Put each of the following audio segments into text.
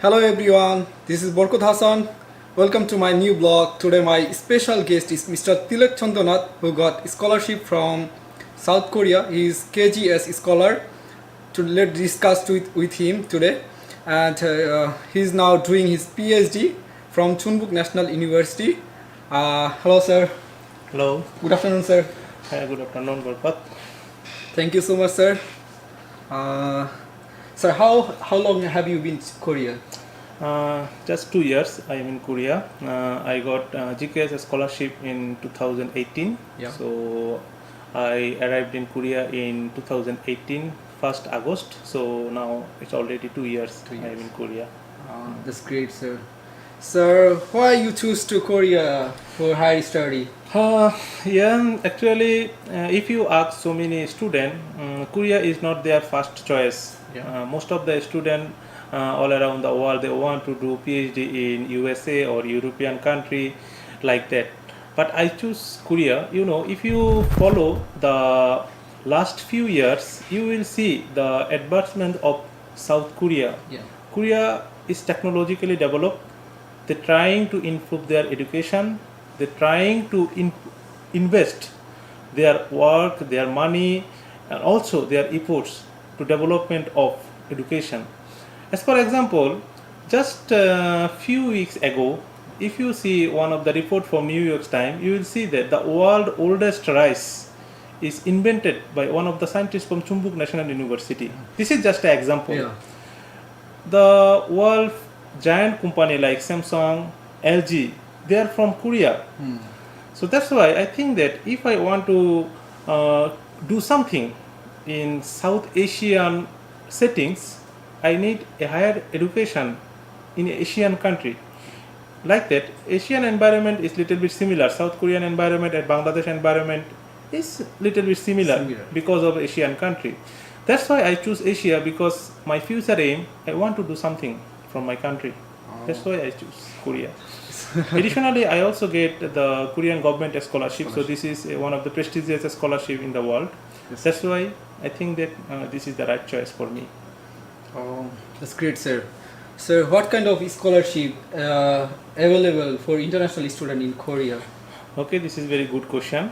Hello everyone, this is Borkut Hassan. Welcome to my new blog. Today my special guest is Mr. Tilak Chandonath, who got scholarship from South Korea. He is KGS scholar. Let's discuss with him today. And he is now doing his PhD from Chunbuk National University. Hello sir. Hello. Good afternoon sir. Hi, good afternoon, Borkut. Thank you so much sir. Sir, how long have you been in Korea? Just 2 years I am in Korea. I got GKS scholarship in 2018. Yeah. So I arrived in Korea in 2018, 1st August. So now it's already 2 years, I am in Korea. That's great, sir. Sir, why you choose to Korea for higher study? Yeah, actually, if you ask so many students, Korea is not their first choice. Yeah. Most of the students all around the world, they want to do PhD in USA or European country like that. But I choose Korea. You know, if you follow the last few years, you will see the advancement of South Korea. Yeah. Korea is technologically developed. They're trying to improve their education. They're trying to invest their work, their money, and also their efforts to development of education. As for example, just a few weeks ago, if you see one of the report from New York Times, you will see that the world oldest rice is invented by one of the scientists from Chunbuk National University. This is just an example. Yeah. The world giant company like Samsung, LG, they are from Korea. So that's why I think that if I want to do something in South Asian settings, I need a higher education in an Asian country. Like that, Asian environment is little bit similar. South Korean environment and Bangladesh environment is little bit similar. Because of Asian country. That's why I choose Asia, because my future aim, I want to do something from my country. That's why I choose Korea. Additionally, I also get the Korean government scholarship. So this is one of the prestigious scholarship in the world. Yes. That's why I think that this is the right choice for me. Oh, that's great, sir. Sir, what kind of scholarship available for international student in Korea? Okay, this is very good question.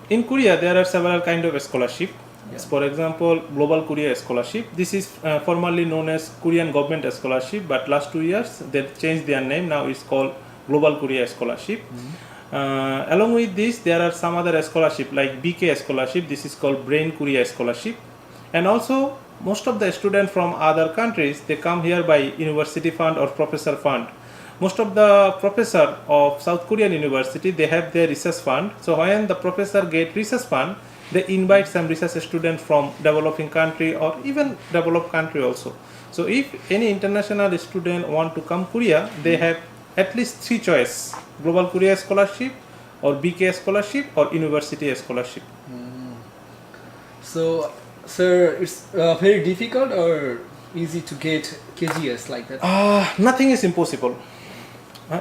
In Korea, there are several kind of scholarship. Yeah. For example, Global Korea Scholarship. This is formerly known as Korean Government Scholarship, but last 2 years they changed their name. Now it's called Global Korea Scholarship. Along with this, there are some other scholarship like BK Scholarship. This is called Brain Korea Scholarship. And also, most of the students from other countries, they come here by university fund or professor fund. Most of the professor of South Korean University, they have their research fund. So when the professor get research fund, they invite some research students from developing country or even developed country also. So if any international student want to come Korea, they have at least 3 choice: Global Korea Scholarship or BK Scholarship or University Scholarship. So, sir, it's very difficult or easy to get KGS like that? Nothing is impossible.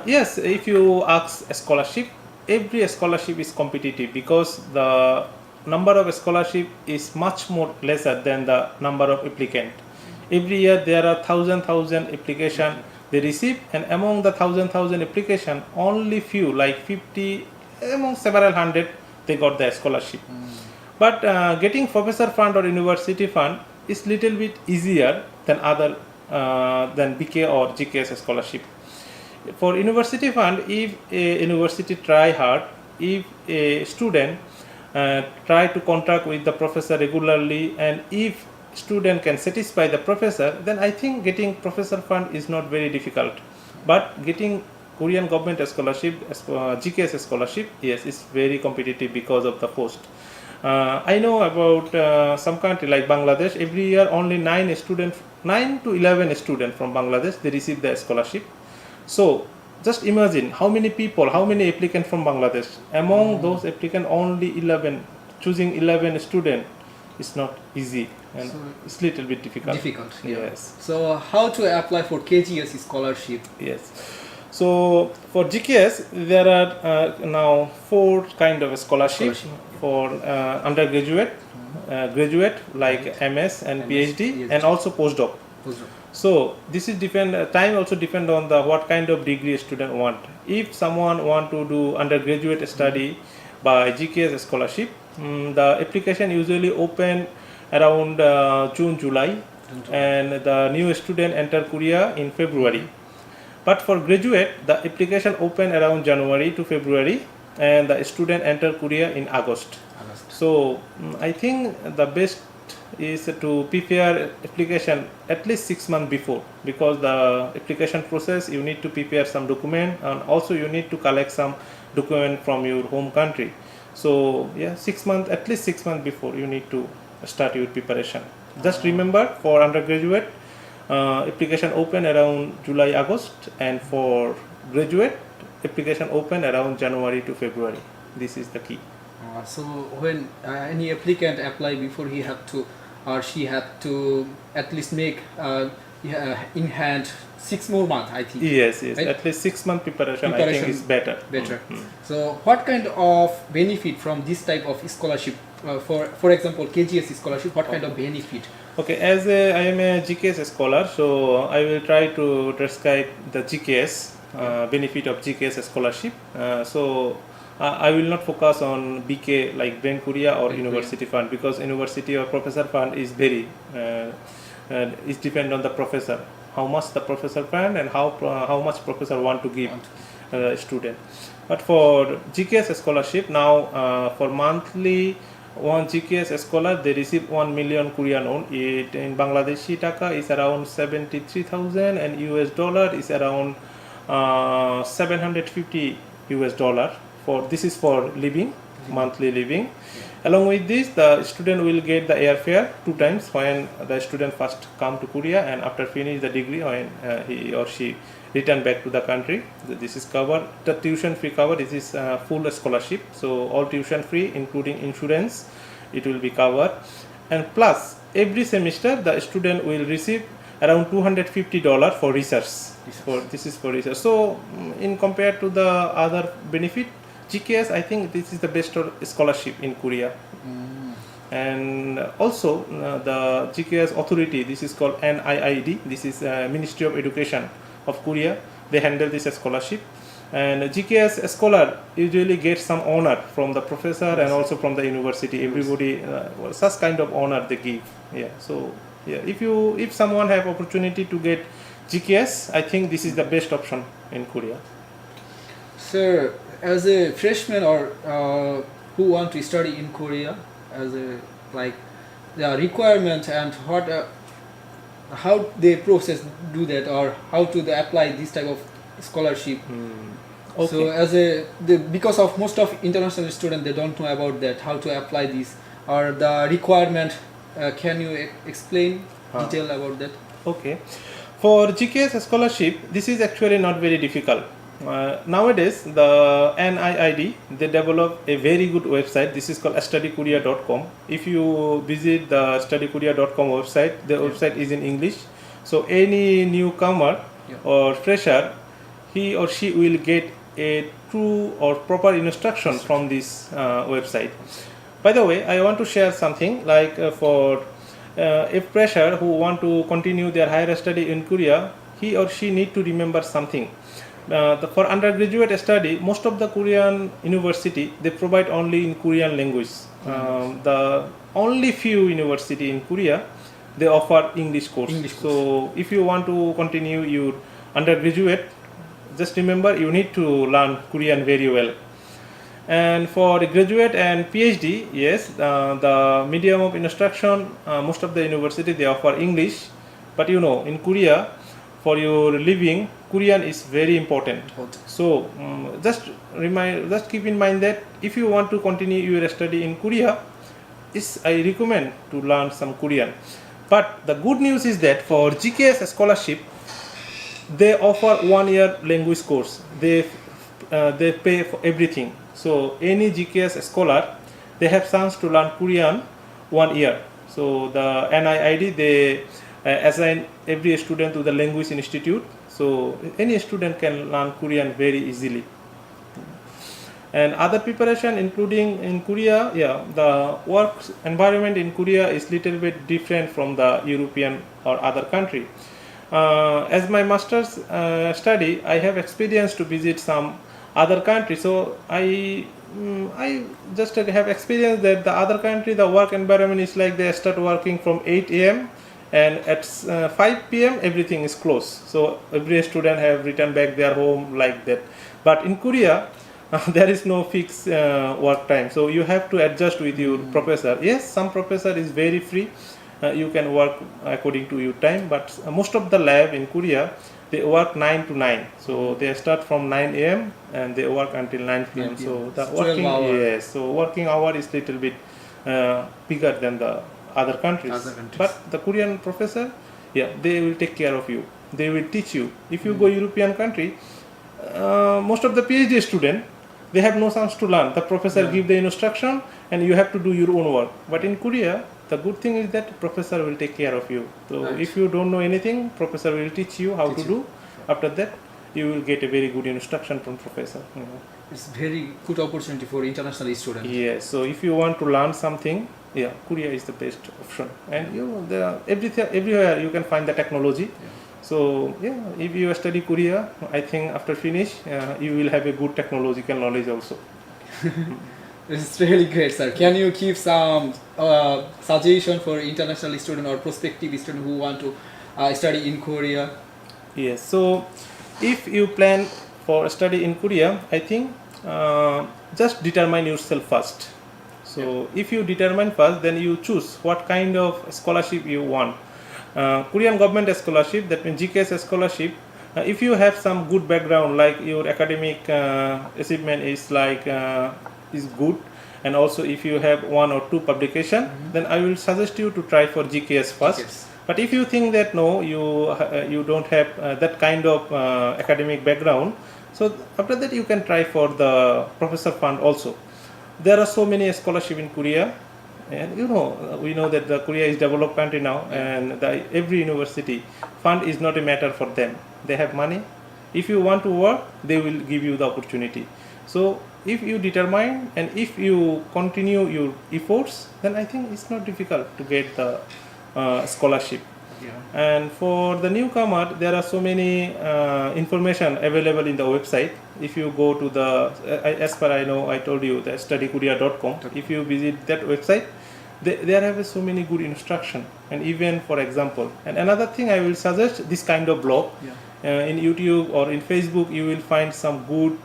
Yes, if you ask a scholarship, every scholarship is competitive because the number of scholarship is much more lesser than the number of applicant. Every year there are thousand application they receive, and among the thousand application, only few like 50 among several hundred they got the scholarship. But getting professor fund or university fund is little bit easier than other than BK or GKS scholarship. For university fund, if a university try hard, if a student try to contact with the professor regularly, and if student can satisfy the professor, then I think getting professor fund is not very difficult. But getting Korean government scholarship, GKS scholarship, yes, it's very competitive because of the post. I know about some country like Bangladesh. Every year only 9 to 11 students from Bangladesh, they receive the scholarship. So just imagine how many people, how many applicants from Bangladesh. Among those applicants, only 11, choosing 11 students is not easy, and it's little bit difficult. Yes. So how to apply for KGS scholarship? Yes. So for GKS, there are now 4 kind of scholarship for undergraduate, graduate like MS and PhD, and also postdoc. So this is time also depend on the what kind of degree a student want. If someone want to do undergraduate study by GKS scholarship, the application usually open around June, July, and the new student enter Korea in February. But for graduate, the application open around January to February, and the student enter Korea in August. So I think the best is to prepare application at least 6 months before, because the application process you need to prepare some document, and also you need to collect some document from your home country. So yeah, 6 months, at least 6 months before you need to start your preparation. Just remember, for undergraduate, application open around July, August, and for graduate, application open around January to February. This is the key. So when any applicant apply, before he have to or she have to at least make in hand 6 more months, I think. Yes, right? At least 6 month preparation I think is better. So what kind of benefit from this type of scholarship, for example KGS scholarship, what kind of benefit? Okay, as I am a GKS scholar, so I will try to describe the GKS benefit of GKS scholarship. I will not focus on BK like Brain Korea or University Fund, because University or Professor Fund is very is depend on the professor, how much the professor fund and how much professor want to give student. But for GKS scholarship now, for monthly one GKS scholar they receive 1 million Korean won. It in Bangladeshi taka is around 73,000, and US dollar is around 750 US dollar. This is for living, monthly living. Along with this, the student will get the airfare 2 times when the student first come to Korea, and after finish the degree when he or she return back to the country. This is covered. The tuition fee covered. This is full scholarship, so all tuition free including insurance, it will be covered. And plus every semester the student will receive around $250 for research. This is for research. So in compared to the other benefit, GKS, I think this is the best scholarship in Korea. And also the GKS authority, this is called NIID, this is Ministry of Education of Korea, they handle this scholarship. And GKS scholar usually gets some honor from the professor and also from the university. Everybody such kind of honor they give. So if someone have opportunity to get GKS, I think this is the best option in Korea. Sir, as a freshman or who want to study in Korea, as a the requirement and how they process do that, or how to apply this type of scholarship. Okay. So because of most of international students, they don't know about that, how to apply this or the requirement. Can you explain detail about that? Okay, for GKS scholarship, this is actually not very difficult. Nowadays the NIID, they develop a very good website. This is called studykorea.com. If you visit the studykorea.com website, the website is in English, so any newcomer or fresher, he or she will get a true or proper instruction from this website. By the way, I want to share something like for a fresher who want to continue their higher study in Korea, he or she need to remember something. For undergraduate study, most of the Korean university, they provide only in Korean language. The only few university in Korea, they offer English course. So if you want to continue your undergraduate, just remember you need to learn Korean very well. And for graduate and PhD, yes, the medium of instruction, most of the university they offer English, but in Korea, for your living, Korean is very important. So just keep in mind that if you want to continue your study in Korea, I recommend to learn some Korean. But the good news is that for GKS scholarship, they offer 1 year language course. They pay for everything. So any GKS scholar, they have chance to learn Korean 1 year. So the NIID, they assign every student to the language institute. So any student can learn Korean very easily. And other preparation, including in Korea, the work environment in Korea is little bit different from the European or other country. As my master's study, I have experience to visit some other countries. So I just have experience that the other country, the work environment is like they start working from 8 a.m. and at 5 p.m. everything is closed. So every student have returned back their home like that. But in Korea, there is no fixed work time, so you have to adjust with your professor. Yes, some professor is very free, you can work according to your time, but most of the lab in Korea, they work 9 to 9, so they start from 9 a.m. and they work until 9 p.m. So the It's 12 working hour. yes, so working hour is little bit bigger than the other countries. Other countries. But the Korean professor, they will take care of you, they will teach you. If you go European country, most of the PhD student, they have no chance to learn. The professor give the instruction and you have to do your own work. But in Korea, the good thing is that professor will take care of you. So Right. if you don't know anything, professor will teach you how to do. After that, you will get a very good instruction from professor. It's very good opportunity for international students. Yes. So if you want to learn something, Korea is the best option. And everywhere you can find the technology. So if you study Korea, I think after finish, you will have a good technological knowledge also. It's really great, sir. Can you give some suggestion for international student or prospective student who want to study in Korea? Yes. So if you plan for study in Korea, I think just determine yourself first. So if you determine first, then you choose what kind of scholarship you want. Korean government scholarship, that means GKS scholarship. If you have some good background, like your academic achievement is is good, and also if you have 1 or 2 publication, then I will suggest you to try for GKS first. GKS. But if you think that no, you don't have that kind of academic background, so after that you can try for the professor fund also. There are so many scholarship in Korea, and we know that the Korea is developed country now, and every university fund is not a matter for them. They have money. If you want to work, they will give you the opportunity. So if you determine and if you continue your efforts, then I think it's not difficult to get the scholarship. And for the newcomer, there are so many information available in the website. If you go to the, as far I know, I told you, the studykorea.com. If you visit that website, there have so many good instruction. And even for example, and another thing I will suggest, this kind of blog. In YouTube or in Facebook, you will find some good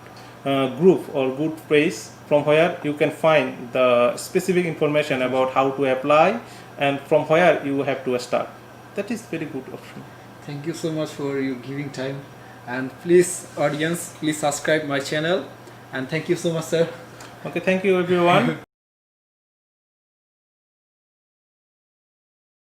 group or good page from where you can find the specific information about how to apply and from where you have to start. That is very good option. Thank you so much for you giving time, and please audience, please subscribe my channel, and thank you so much, sir. Okay, thank you everyone.